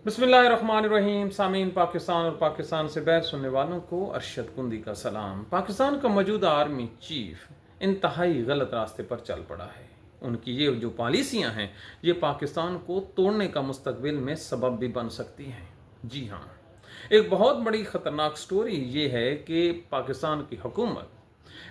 बिस्मिल्लाहिर्रहमानिर्रहीम। सामीन, पाकिस्तान और पाकिस्तान से बैर सुनने वालों को अरशद कुंदी का सलाम। पाकिस्तान का मौजूदा आर्मी चीफ इंतहाई गलत रास्ते पर चल पड़ा है। उनकी ये जो पॉलिसियां हैं ये पाकिस्तान को तोड़ने का मुस्तकबिल में सबब भी बन सकती हैं। जी हाँ, एक बहुत बड़ी ख़तरनाक स्टोरी ये है कि पाकिस्तान की हुकूमत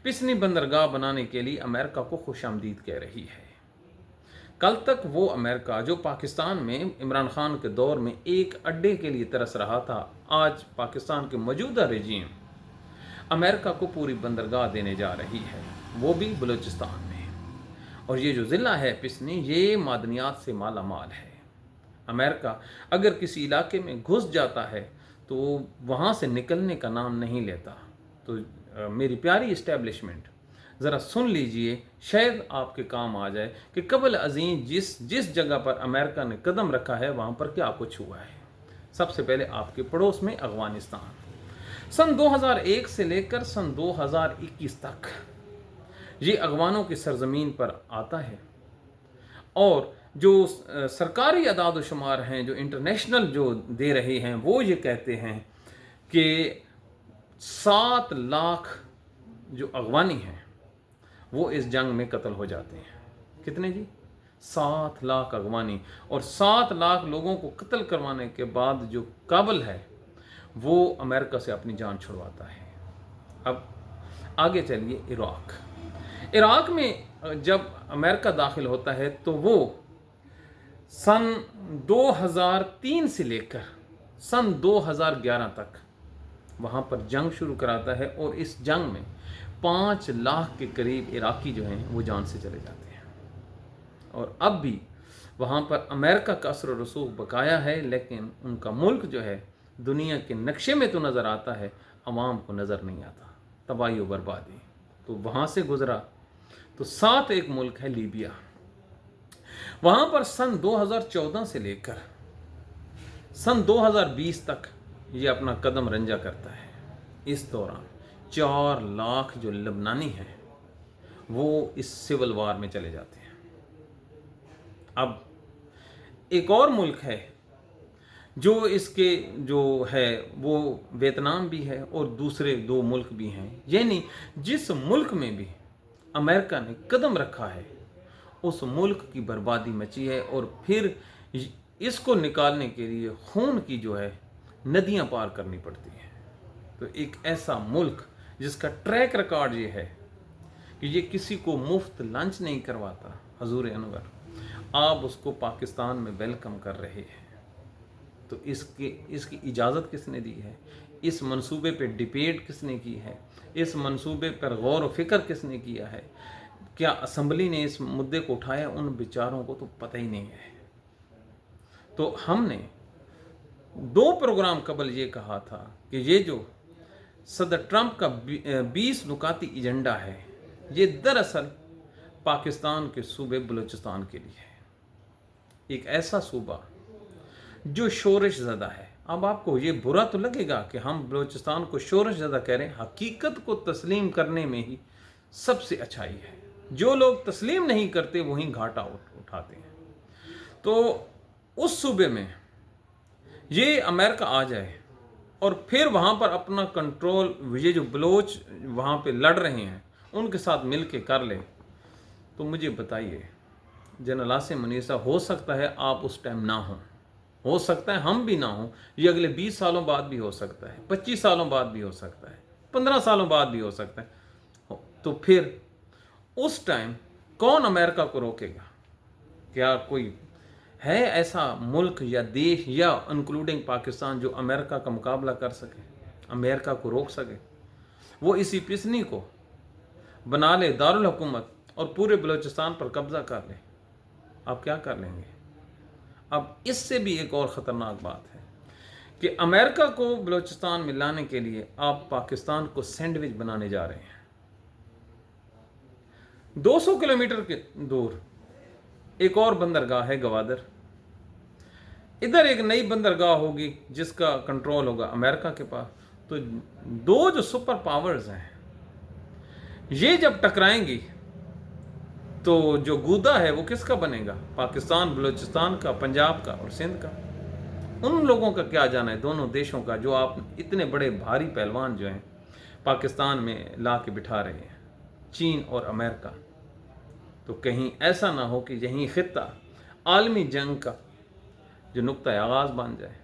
पिसनी बंदरगाह बनाने के लिए अमेरिका को खुशामदीद कह रही है। कल तक वो अमेरिका जो पाकिस्तान में इमरान खान के दौर में एक अड्डे के लिए तरस रहा था, आज पाकिस्तान के मौजूदा रजीम अमेरिका को पूरी बंदरगाह देने जा रही है, वो भी बलूचिस्तान में। और ये जो ज़िला है पिसनी, ये मादनियात से माला माल है। अमेरिका अगर किसी इलाके में घुस जाता है तो वहाँ से निकलने का नाम नहीं लेता। तो मेरी प्यारी इस्टेब्लिशमेंट, ज़रा सुन लीजिए, शायद आपके काम आ जाए कि कबल अज़ीम जिस जगह पर अमेरिका ने कदम रखा है वहाँ पर क्या कुछ हुआ है। सबसे पहले आपके पड़ोस में अफ़गानिस्तान, सन 2001 से लेकर सन 2021 तक ये अफ़गानों की सरजमीन पर आता है। और जो सरकारी अदाद व शुमार हैं, जो इंटरनेशनल जो दे रहे हैं, वो ये कहते हैं कि 7 लाख जो अफ़गानी हैं वो इस जंग में कत्ल हो जाते हैं। कितने जी? 7 लाख अफ़गानी। और 7 लाख लोगों को कत्ल करवाने के बाद जो काबल है वो अमेरिका से अपनी जान छुड़वाता है। अब आगे चलिए, इराक़ में जब अमेरिका दाखिल होता है तो वो सन 2003 से लेकर सन 2011 तक वहाँ पर जंग शुरू कराता है। और इस जंग में 5 लाख के करीब इराकी जो हैं वो जान से चले जाते हैं। और अब भी वहाँ पर अमेरिका का असर और रसूख बकाया है, लेकिन उनका मुल्क जो है दुनिया के नक्शे में तो नज़र आता है, अवाम को नज़र नहीं आता। तबाही व बर्बादी। तो वहाँ से गुज़रा तो साथ एक मुल्क है लीबिया। वहाँ पर सन 2014 से लेकर सन 2020 तक ये अपना कदम रंजा करता है। इस दौरान 4 लाख जो लबनानी हैं वो इस सिविल वार में चले जाते हैं। अब एक और मुल्क है जो इसके जो है वो वियतनाम भी है और दूसरे 2 मुल्क भी हैं। यानी जिस मुल्क में भी अमेरिका ने कदम रखा है उस मुल्क की बर्बादी मची है। और फिर इसको निकालने के लिए खून की जो है नदियां पार करनी पड़ती हैं। तो एक ऐसा मुल्क जिसका ट्रैक रिकॉर्ड ये है कि ये किसी को मुफ्त लंच नहीं करवाता, हजूर अनवर, आप उसको पाकिस्तान में वेलकम कर रहे हैं। तो इसकी इजाज़त किसने दी है? इस मंसूबे पे डिबेट किसने की है? इस मंसूबे पर गौर व फिक्र किसने किया है? क्या असम्बली ने इस मुद्दे को उठाया? उन बेचारों को तो पता ही नहीं है। तो हमने 2 प्रोग्राम कबल ये कहा था कि ये जो सदर ट्रंप का 20 नुकाती एजेंडा है ये दरअसल पाकिस्तान के सूबे बलूचिस्तान के लिए है। एक ऐसा सूबा जो शोरश ज़दा है। अब आपको ये बुरा तो लगेगा कि हम बलूचिस्तान को शोरश ज़दा कह रहे हैं, हकीकत को तस्लीम करने में ही सबसे अच्छाई है। जो लोग तस्लीम नहीं करते वही घाटा उठाते हैं। तो उस सूबे में ये अमेरिका आ जाए और फिर वहाँ पर अपना कंट्रोल, ये जो बलोच वहाँ पे लड़ रहे हैं उनके साथ मिल के कर ले, तो मुझे बताइए जनरल आसिम मुनीर साहब, हो सकता है आप उस टाइम ना हो सकता है हम भी ना हो, ये अगले 20 सालों बाद भी हो सकता है, 25 सालों बाद भी हो सकता है, 15 सालों बाद भी हो सकता है। तो फिर उस टाइम कौन अमेरिका को रोकेगा? क्या कोई है ऐसा मुल्क या देश या इंक्लूडिंग पाकिस्तान जो अमेरिका का मुकाबला कर सके, अमेरिका को रोक सके? वो इसी पिसनी को बना ले दारुल हुकूमत और पूरे बलूचिस्तान पर कब्जा कर ले, आप क्या कर लेंगे? अब इससे भी एक और ख़तरनाक बात है कि अमेरिका को बलूचिस्तान में लाने के लिए आप पाकिस्तान को सैंडविच बनाने जा रहे हैं। 200 किलोमीटर के दूर एक और बंदरगाह है गवादर। इधर एक नई बंदरगाह होगी जिसका कंट्रोल होगा अमेरिका के पास। तो 2 जो सुपर पावर्स हैं ये जब टकराएंगी तो जो गूदा है वो किसका बनेगा? पाकिस्तान, बलूचिस्तान का, पंजाब का और सिंध का। उन लोगों का क्या जाना है, दोनों देशों का, जो आप इतने बड़े भारी पहलवान जो हैं पाकिस्तान में ला के बिठा रहे हैं, चीन और अमेरिका। तो कहीं ऐसा ना हो कि यही खित्ता आलमी जंग का जो नुक्ता आगाज़ बन जाए।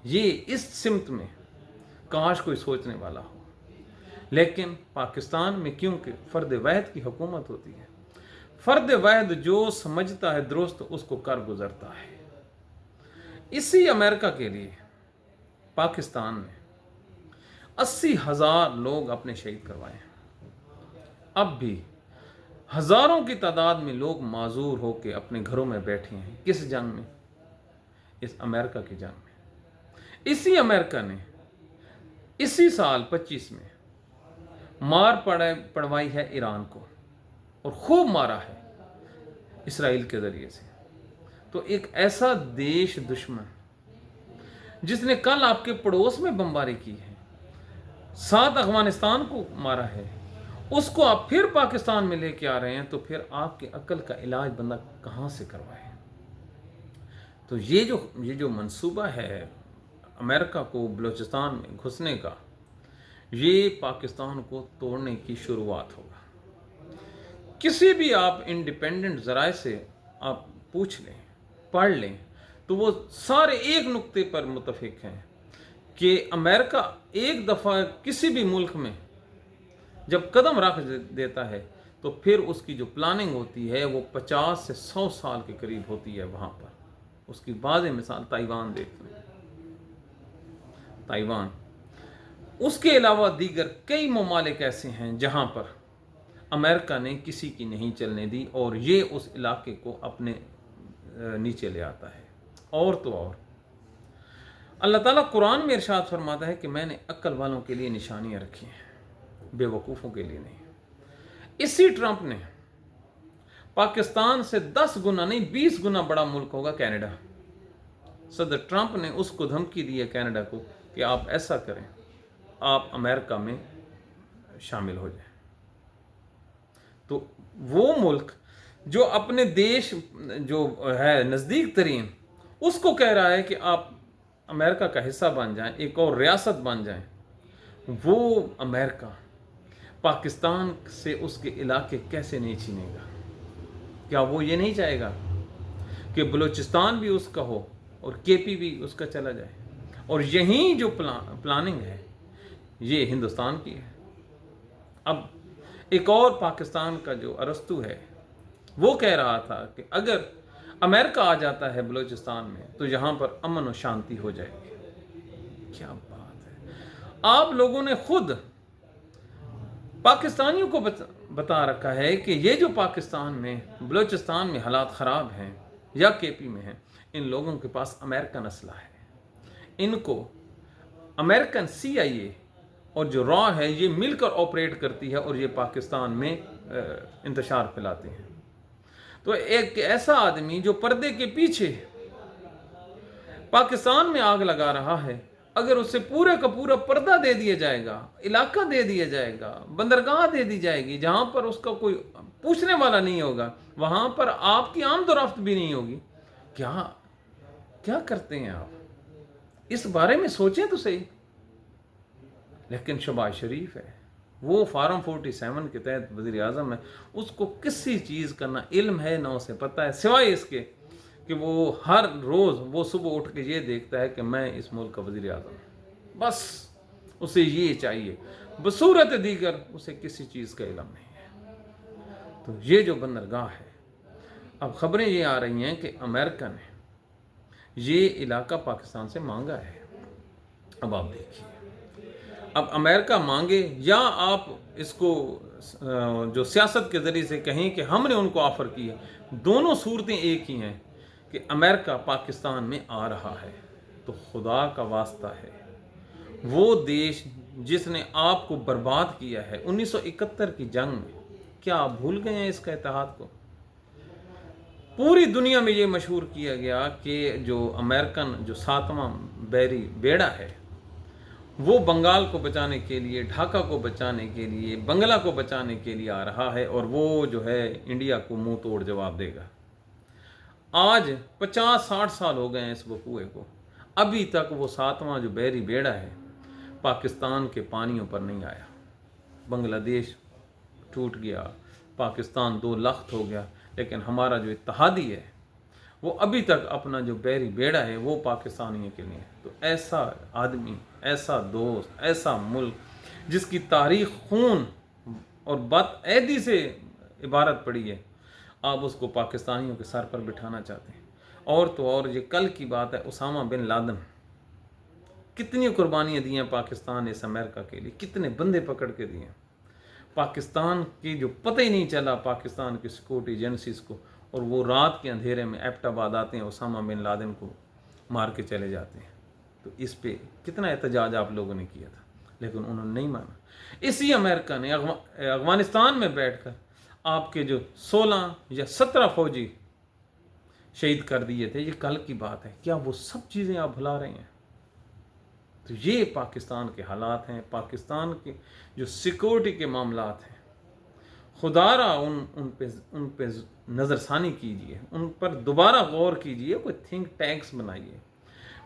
ये इस सिमत में काश कोई सोचने वाला हो, लेकिन पाकिस्तान में क्योंकि फ़र्द वाहिद की हुकूमत होती है, फ़र्द वाहिद जो समझता है दुरुस्त उसको कर गुजरता है। इसी अमेरिका के लिए पाकिस्तान में 80,000 लोग अपने शहीद करवाए हैं। अब भी हज़ारों की तादाद में लोग माजूर होकर अपने घरों में बैठे हैं। किस जंग में? इस अमेरिका की जंग में। इसी अमेरिका ने इसी साल 25 में मार पड़वाई है ईरान को, और खूब मारा है इसराइल के ज़रिए से। तो एक ऐसा देश दुश्मन जिसने कल आपके पड़ोस में बमबारी की है, साथ अफगानिस्तान को मारा है, उसको आप फिर पाकिस्तान में लेके आ रहे हैं, तो फिर आपके अक्ल का इलाज बंदा कहाँ से करवाए? तो ये जो मंसूबा है अमेरिका को बलूचिस्तान में घुसने का, ये पाकिस्तान को तोड़ने की शुरुआत होगा। किसी भी आप इंडिपेंडेंट ज़राए से आप पूछ लें, पढ़ लें, तो वो सारे एक नुक्ते पर मुतफिक हैं कि अमेरिका एक दफ़ा किसी भी मुल्क में जब कदम रख देता है तो फिर उसकी जो प्लानिंग होती है वो 50 से 100 साल के करीब होती है वहाँ पर। उसकी वाज़ेह मिसाल ताइवान देख लें। ताइवान, उसके अलावा दीगर कई ममालिक ऐसे हैं जहाँ पर अमेरिका ने किसी की नहीं चलने दी, और ये उस इलाके को अपने नीचे ले आता है। और तो और अल्लाह ताला कुरान में इरशाद फरमाता है कि मैंने अक्ल वालों के लिए निशानियाँ रखी हैं, बेवकूफ़ों के लिए नहीं। इसी ट्रंप ने पाकिस्तान से 10 गुना नहीं 20 गुना बड़ा मुल्क होगा कनाडा। सदर ट्रंप ने उसको धमकी दी है कनाडा को कि आप ऐसा करें, आप अमेरिका में शामिल हो जाएं। तो वो मुल्क जो अपने देश जो है नज़दीक तरीन, उसको कह रहा है कि आप अमेरिका का हिस्सा बन जाएं, एक और रियासत बन जाएं। वो अमेरिका पाकिस्तान से उसके इलाके कैसे नहीं छीनेगा? क्या वो ये नहीं चाहेगा कि बलूचिस्तान भी उसका हो और केपी भी उसका चला जाए? और यही जो प्लानिंग है ये हिंदुस्तान की है। अब एक और पाकिस्तान का जो अरस्तु है वो कह रहा था कि अगर अमेरिका आ जाता है बलूचिस्तान में तो यहाँ पर अमन और शांति हो जाएगी। क्या बात है! आप लोगों ने खुद पाकिस्तानियों को बता रखा है कि ये जो पाकिस्तान में बलूचिस्तान में हालात ख़राब हैं या केपी में हैं, इन लोगों के पास अमेरिकन असला है। इनको अमेरिकन CIA और जो रॉ है ये मिलकर ऑपरेट करती है और ये पाकिस्तान में इंतशार फैलाते हैं। तो एक ऐसा आदमी जो पर्दे के पीछे पाकिस्तान में आग लगा रहा है, अगर उसे पूरे का पूरा पर्दा दे दिया जाएगा, इलाका दे दिया जाएगा, बंदरगाह दे दी जाएगी जहाँ पर उसका कोई पूछने वाला नहीं होगा, वहाँ पर आपकी आमदोरफ्त भी नहीं होगी, क्या करते हैं आप? इस बारे में सोचें तो सही। लेकिन शहबाज शरीफ है, वो फार्म 47 के तहत वज़ीर आज़म है, उसको किसी चीज़ का ना इल्म है ना उसे पता है, सिवाय इसके कि वो हर रोज़ वो सुबह उठ के ये देखता है कि मैं इस मुल्क का वज़ीर आज़म हूँ। बस उसे ये चाहिए, बसूरत दीगर उसे किसी चीज़ का इल्म नहीं है। तो ये जो बंदरगाह है, अब ख़बरें ये आ रही हैं कि अमेरिका ने ये इलाका पाकिस्तान से मांगा है। अब आप देखिए, अब अमेरिका मांगे या आप इसको जो सियासत के ज़रिए से कहें कि हमने उनको ऑफ़र की है, दोनों सूरतें एक ही हैं कि अमेरिका पाकिस्तान में आ रहा है। तो खुदा का वास्ता है, वो देश जिसने आपको बर्बाद किया है 1971 की जंग में, क्या आप भूल गए हैं इसका इतिहाद को? पूरी दुनिया में ये मशहूर किया गया कि जो अमेरिकन जो 7वां बैरी बेड़ा है वो बंगाल को बचाने के लिए, ढाका को बचाने के लिए, बंगला को बचाने के लिए आ रहा है, और वो जो है इंडिया को मुंह तोड़ जवाब देगा। आज 50-60 साल हो गए हैं इस वकूए को, अभी तक वो 7वां जो बहरी बेड़ा है पाकिस्तान के पानियों पर नहीं आया। बांग्लादेश टूट गया, पाकिस्तान दो लख्त हो गया, लेकिन हमारा जो इत्तेहादी है वो अभी तक अपना जो बहरी बेड़ा है वो पाकिस्तानियों के लिए है। तो ऐसा आदमी, ऐसा दोस्त, ऐसा मुल्क जिसकी तारीख खून और बदअहदी से इबारत पड़ी है, आप उसको पाकिस्तानियों के सर पर बिठाना चाहते हैं। और तो और ये कल की बात है, उसामा बिन लादेन, कितनी कुर्बानियाँ दी हैं पाकिस्तान इस अमेरिका के लिए, कितने बंदे पकड़ के दिए। पाकिस्तान की जो पता ही नहीं चला पाकिस्तान की सिक्योरिटी एजेंसीज को, और वो रात के अंधेरे में एबटाबाद आते हैं, उसामा बिन लादेन को मार के चले जाते हैं। तो इस पे कितना एहतजाज आप लोगों ने किया था, लेकिन उन्होंने नहीं माना। इसी अमेरिका ने अफगानिस्तान में बैठकर आपके जो 16 या 17 फौजी शहीद कर दिए थे, ये कल की बात है। क्या वो सब चीज़ें आप भुला रहे हैं? तो ये पाकिस्तान के हालात हैं, पाकिस्तान के जो सिक्योरिटी के मामलात हैं। खुदारा उन पे नज़रसानी कीजिए, उन पर दोबारा गौर कीजिए, कोई थिंक टैंक्स बनाइए।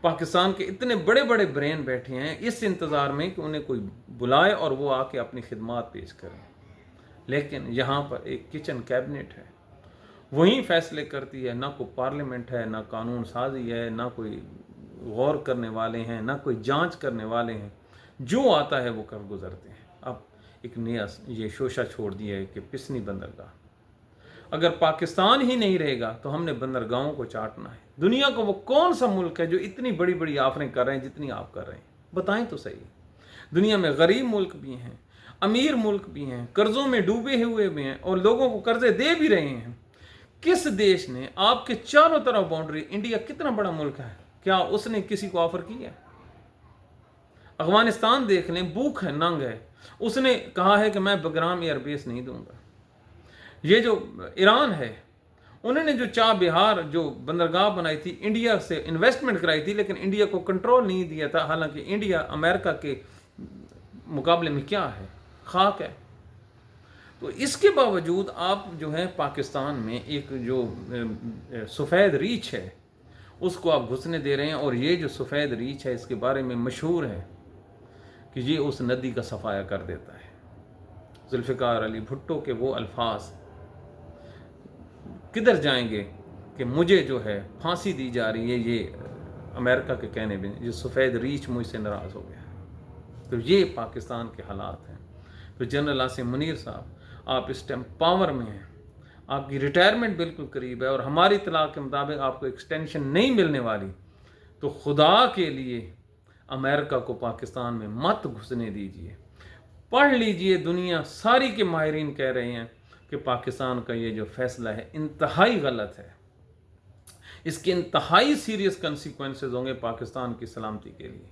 पाकिस्तान के इतने बड़े बड़े ब्रेन बैठे हैं इस इंतज़ार में कि उन्हें कोई बुलाए और वो आके अपनी खिदमात पेश करें, लेकिन यहाँ पर एक किचन कैबिनेट है, वही फैसले करती है। ना कोई पार्लियामेंट है, ना कानून साजी है, ना कोई गौर करने वाले हैं, ना कोई जांच करने वाले हैं। जो आता है वो कर गुजरते हैं। अब एक नया ये शोशा छोड़ दिया है कि पिसनी बंदरगाह, अगर पाकिस्तान ही नहीं रहेगा तो हमने बंदरगाहों को चाटना है। दुनिया का वो कौन सा मुल्क है जो इतनी बड़ी बड़ी आफरें कर रहे हैं जितनी आप कर रहे हैं? बताएं तो सही। दुनिया में गरीब मुल्क भी हैं, अमीर मुल्क भी हैं, कर्जों में डूबे हुए भी हैं और लोगों को कर्जे दे भी रहे हैं। किस देश ने आपके चारों तरफ बाउंड्री, इंडिया कितना बड़ा मुल्क है, क्या उसने किसी को ऑफर किया है? अफगानिस्तान देख लें, भूख है, नंग है, उसने कहा है कि मैं बगराम एयरबेस नहीं दूंगा। ये जो ईरान है, उन्होंने जो चाह बिहार जो बंदरगाह बनाई थी, इंडिया से इन्वेस्टमेंट कराई थी, लेकिन इंडिया को कंट्रोल नहीं दिया था। हालांकि इंडिया अमेरिका के मुकाबले में क्या है, खाक है। तो इसके बावजूद आप जो है पाकिस्तान में एक जो सफ़ेद रीछ है उसको आप घुसने दे रहे हैं। और ये जो सफ़ेद रीछ है इसके बारे में मशहूर है कि ये उस नदी का सफाया कर देता है। जुल्फ़िकार अली भुट्टो के वो अल्फाज किधर जाएंगे कि मुझे जो है फांसी दी जा रही है, ये अमेरिका के कहने में, ये सफ़ेद रीछ मुझसे नाराज़ हो गया। तो ये पाकिस्तान के हालात हैं। तो जनरल आसिम मुनीर साहब, आप इस टाइम पावर में हैं, आपकी रिटायरमेंट बिल्कुल करीब है और हमारी इत्तला के मुताबिक आपको एक्सटेंशन नहीं मिलने वाली। तो खुदा के लिए अमेरिका को पाकिस्तान में मत घुसने दीजिए। पढ़ लीजिए, दुनिया सारी के माहिरीन कह रहे हैं कि पाकिस्तान का ये जो फैसला है इंतहाई गलत है। इसके इंतहाई सीरियस कंसिक्वेंसेस होंगे पाकिस्तान की सलामती के लिए।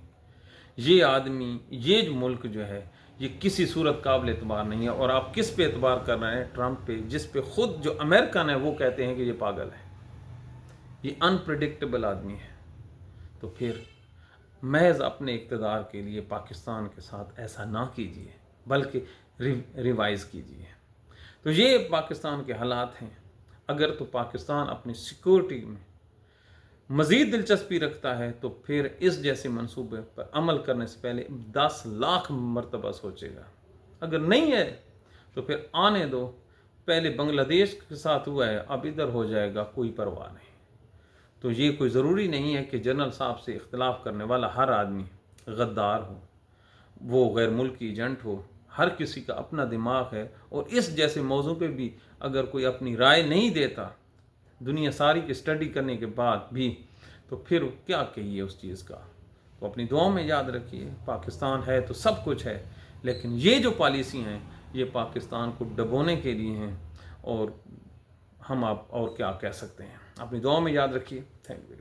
ये आदमी, ये जो मुल्क जो है, ये किसी सूरत काबिल एतबार नहीं है। और आप किस पे एतबार कर रहे हैं? ट्रंप पे, जिस पे खुद जो अमेरिकन है वो कहते हैं कि ये पागल है, ये अनप्रेडिक्टेबल आदमी है। तो फिर महज अपने इक़्तिदार के लिए पाकिस्तान के साथ ऐसा ना कीजिए, बल्कि रिवाइज़ कीजिए। तो ये पाकिस्तान के हालात हैं। अगर तो पाकिस्तान अपनी सिक्योरिटी में मज़ीद दिलचस्पी रखता है तो फिर इस जैसे मंसूबे पर अमल करने से पहले 10 लाख मरतबा सोचेगा। अगर नहीं है तो फिर आने दो, पहले बांग्लादेश के साथ हुआ है, अब इधर हो जाएगा, कोई परवाह नहीं। तो ये कोई ज़रूरी नहीं है कि जनरल साहब से इख्तलाफ करने वाला हर आदमी गद्दार हो, वो गैर मुल्की एजेंट हो। हर किसी का अपना दिमाग है और इस जैसे मौजू पे भी अगर कोई अपनी राय नहीं देता दुनिया सारी की स्टडी करने के बाद भी, तो फिर क्या कहिए उस चीज़ का। तो अपनी दुआओं में याद रखिए, पाकिस्तान है तो सब कुछ है, लेकिन ये जो पॉलिसी हैं ये पाकिस्तान को डबोने के लिए हैं। और हम आप और क्या कह सकते हैं। अपनी दुआओं में याद रखिए। Thank you.